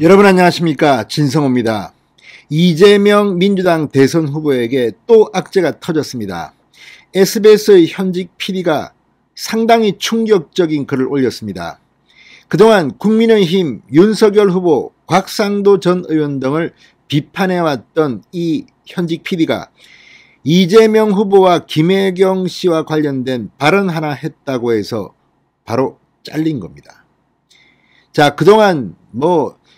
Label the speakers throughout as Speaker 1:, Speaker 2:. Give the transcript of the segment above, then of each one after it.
Speaker 1: 여러분 안녕하십니까, 진성호입니다. 이재명 민주당 대선 후보에게 또 악재가 터졌습니다. SBS의 현직 PD가 상당히 충격적인 글을 올렸습니다. 그동안 국민의힘 윤석열 후보, 곽상도 전 의원 등을 비판해왔던 이 현직 PD가 이재명 후보와 김혜경 씨와 관련된 발언 하나 했다고 해서 바로 잘린 겁니다. 자, 그동안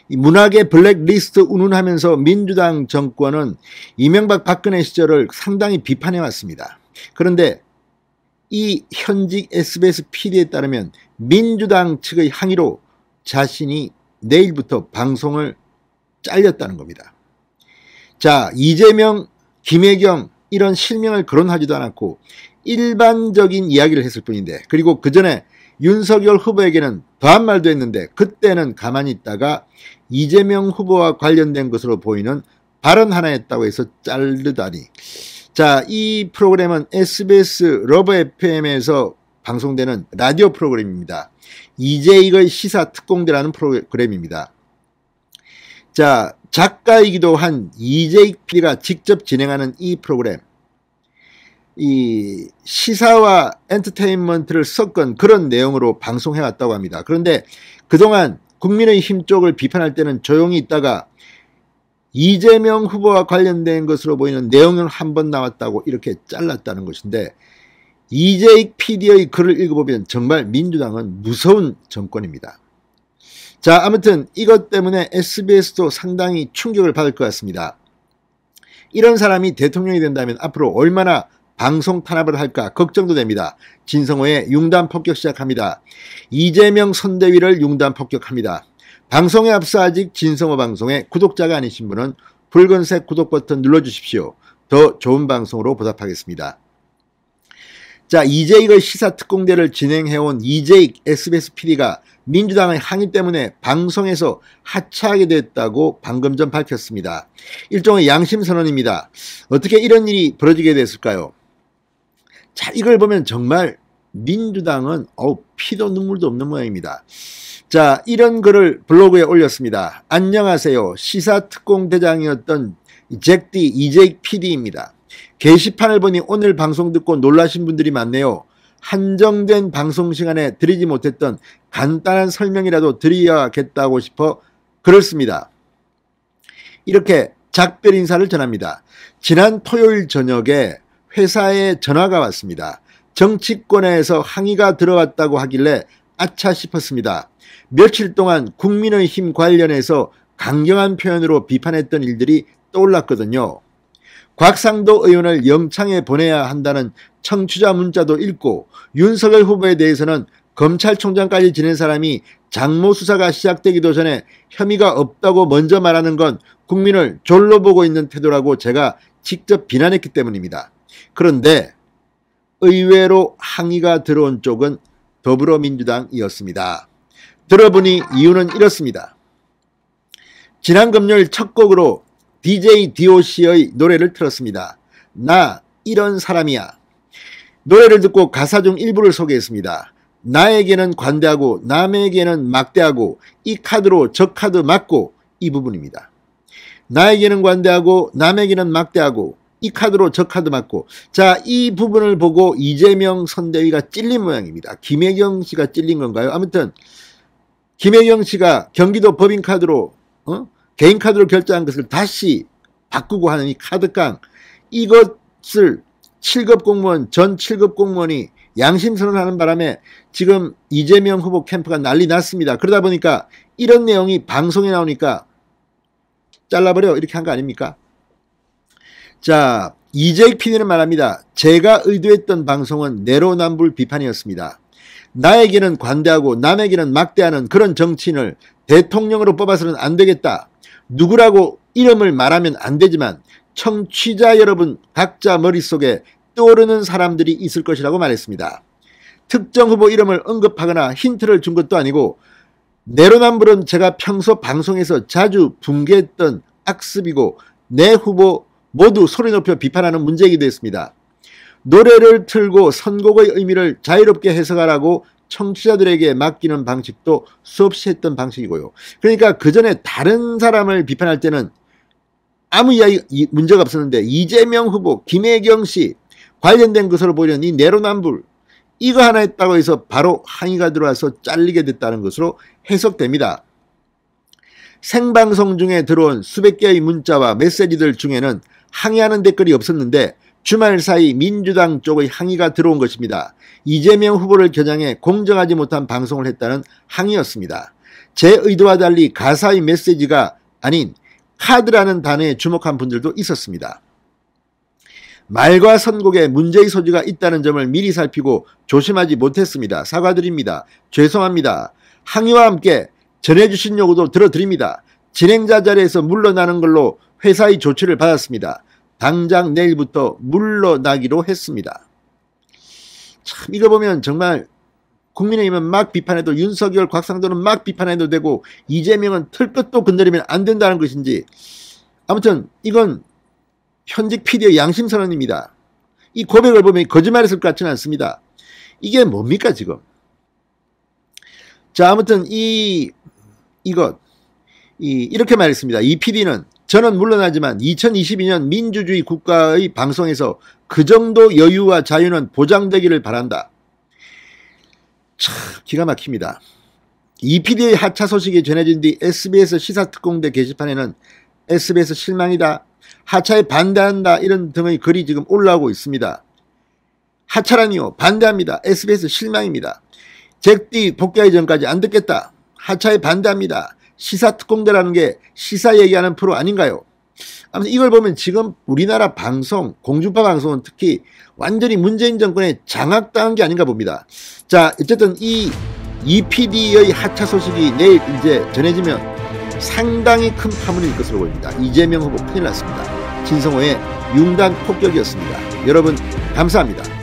Speaker 1: 이 문학의 블랙리스트 운운하면서 민주당 정권은 이명박 박근혜 시절을 상당히 비판해 왔습니다. 그런데 이 현직 SBS PD에 따르면 민주당 측의 항의로 자신이 내일부터 방송을 잘렸다는 겁니다. 자, 이재명, 김혜경 이런 실명을 거론하지도 않았고 일반적인 이야기를 했을 뿐인데, 그리고 그 전에 윤석열 후보에게는 더한 말도 했는데 그때는 가만히 있다가 이재명 후보와 관련된 것으로 보이는 발언 하나 했다고 해서 자르다니. 자, 이 프로그램은 SBS 러브 FM에서 방송되는 라디오 프로그램입니다. 이재익의 시사특공대라는 프로그램입니다. 자, 작가이기도 한 이재익 PD가 직접 진행하는 이 프로그램, 이 시사와 엔터테인먼트를 섞은 그런 내용으로 방송해왔다고 합니다. 그런데 그동안 국민의힘 쪽을 비판할 때는 조용히 있다가 이재명 후보와 관련된 것으로 보이는 내용은 한 번 나왔다고 이렇게 잘랐다는 것인데, 이재익 PD의 글을 읽어보면 정말 민주당은 무서운 정권입니다. 자, 아무튼 이것 때문에 SBS도 상당히 충격을 받을 것 같습니다. 이런 사람이 대통령이 된다면 앞으로 얼마나 방송 탄압을 할까 걱정도 됩니다. 진성호의 융단 폭격 시작합니다. 이재명 선대위를 융단 폭격합니다. 방송에 앞서 아직 진성호 방송의 구독자가 아니신 분은 붉은색 구독 버튼 눌러주십시오. 더 좋은 방송으로 보답하겠습니다. 자, 이재익의 시사특공대를 진행해온 이재익 SBS PD가 민주당의 항의 때문에 방송에서 하차하게 됐다고 방금 전 밝혔습니다. 일종의 양심선언입니다. 어떻게 이런 일이 벌어지게 됐을까요? 자, 이걸 보면 정말 민주당은 피도 눈물도 없는 모양입니다. 자, 이런 글을 블로그에 올렸습니다. 안녕하세요. 시사특공대장이었던 잭디 이재익 PD입니다. 게시판을 보니 오늘 방송 듣고 놀라신 분들이 많네요. 한정된 방송 시간에 드리지 못했던 간단한 설명이라도 드려야겠다고 싶어 글을 씁니다. 이렇게 작별 인사를 전합니다. 지난 토요일 저녁에 회사에 전화가 왔습니다. 정치권에서 항의가 들어왔다고 하길래 아차 싶었습니다. 며칠 동안 국민의힘 관련해서 강경한 표현으로 비판했던 일들이 떠올랐거든요. 곽상도 의원을 영창에 보내야 한다는 청취자 문자도 읽고, 윤석열 후보에 대해서는 검찰총장까지 지낸 사람이 장모 수사가 시작되기도 전에 혐의가 없다고 먼저 말하는 건 국민을 졸로 보고 있는 태도라고 제가 직접 비난했기 때문입니다. 그런데 의외로 항의가 들어온 쪽은 더불어민주당이었습니다. 들어보니 이유는 이렇습니다. 지난 금요일 첫 곡으로 DJ DOC의 노래를 틀었습니다. 나 이런 사람이야. 노래를 듣고 가사 중 일부를 소개했습니다. 나에게는 관대하고 남에게는 막대하고 이 카드로 저 카드 맞고, 이 부분입니다. 나에게는 관대하고 남에게는 막대하고 이 카드로 저 카드 맞고. 자, 이 부분을 보고 이재명 선대위가 찔린 모양입니다. 김혜경 씨가 찔린 건가요? 아무튼 김혜경 씨가 경기도 법인카드로 개인 카드로 결제한 것을 다시 바꾸고 하는 이 카드깡, 이것을 7급 공무원, 전 7급 공무원이 양심선언하는 바람에 지금 이재명 후보 캠프가 난리 났습니다. 그러다 보니까 이런 내용이 방송에 나오니까 잘라버려 이렇게 한 거 아닙니까? 자, 이재익 PD는 말합니다. 제가 의도했던 방송은 내로남불 비판이었습니다. 나에게는 관대하고 남에게는 막대하는 그런 정치인을 대통령으로 뽑아서는 안 되겠다. 누구라고 이름을 말하면 안 되지만 청취자 여러분 각자 머릿속에 떠오르는 사람들이 있을 것이라고 말했습니다. 특정 후보 이름을 언급하거나 힌트를 준 것도 아니고, 내로남불은 제가 평소 방송에서 자주 붕괴했던 악습이고 내 후보 모두 소리 높여 비판하는 문제이기도 했습니다. 노래를 틀고 선곡의 의미를 자유롭게 해석하라고 청취자들에게 맡기는 방식도 수없이 했던 방식이고요. 그러니까 그 전에 다른 사람을 비판할 때는 아무 문제가 없었는데 이재명 후보, 김혜경 씨 관련된 것으로 보이는 이 내로남불 이거 하나 했다고 해서 바로 항의가 들어와서 잘리게 됐다는 것으로 해석됩니다. 생방송 중에 들어온 수백 개의 문자와 메시지들 중에는 항의하는 댓글이 없었는데 주말 사이 민주당 쪽의 항의가 들어온 것입니다. 이재명 후보를 겨냥해 공정하지 못한 방송을 했다는 항의였습니다. 제 의도와 달리 가사의 메시지가 아닌 카드라는 단어에 주목한 분들도 있었습니다. 말과 선곡에 문제의 소지가 있다는 점을 미리 살피고 조심하지 못했습니다. 사과드립니다. 죄송합니다. 항의와 함께 전해주신 요구도 들어드립니다. 진행자 자리에서 물러나는 걸로 회사의 조치를 받았습니다. 당장 내일부터 물러나기로 했습니다. 참 이거 보면 정말 국민의힘은 막 비판해도 윤석열, 곽상도는 막 비판해도 되고 이재명은 털끝도 건드리면 안 된다는 것인지 아무튼 이건 현직 PD의 양심선언입니다. 이 고백을 보면 거짓말했을 것 같지는 않습니다. 이게 뭡니까 지금? 자 아무튼 이렇게 말했습니다. 이 PD는 저는 물러나지만 2022년 민주주의 국가의 방송에서 그 정도 여유와 자유는 보장되기를 바란다. 참 기가 막힙니다. 이 PD의 하차 소식이 전해진 뒤 SBS 시사특공대 게시판에는 SBS 실망이다, 하차에 반대한다 이런 등의 글이 지금 올라오고 있습니다. 하차라니요, 반대합니다. SBS 실망입니다. 잭디 복귀하기 전까지 안 듣겠다. 하차에 반대합니다. 시사특공대라는 게 시사 얘기하는 프로 아닌가요? 아무튼 이걸 보면 지금 우리나라 방송, 공중파 방송은 특히 완전히 문재인 정권에 장악당한 게 아닌가 봅니다. 자 어쨌든 이 PD의 하차 소식이 내일 이제 전해지면 상당히 큰 파문이 일 것으로 보입니다. 이재명 후보 큰일 났습니다. 진성호의 융단 폭격이었습니다. 여러분 감사합니다.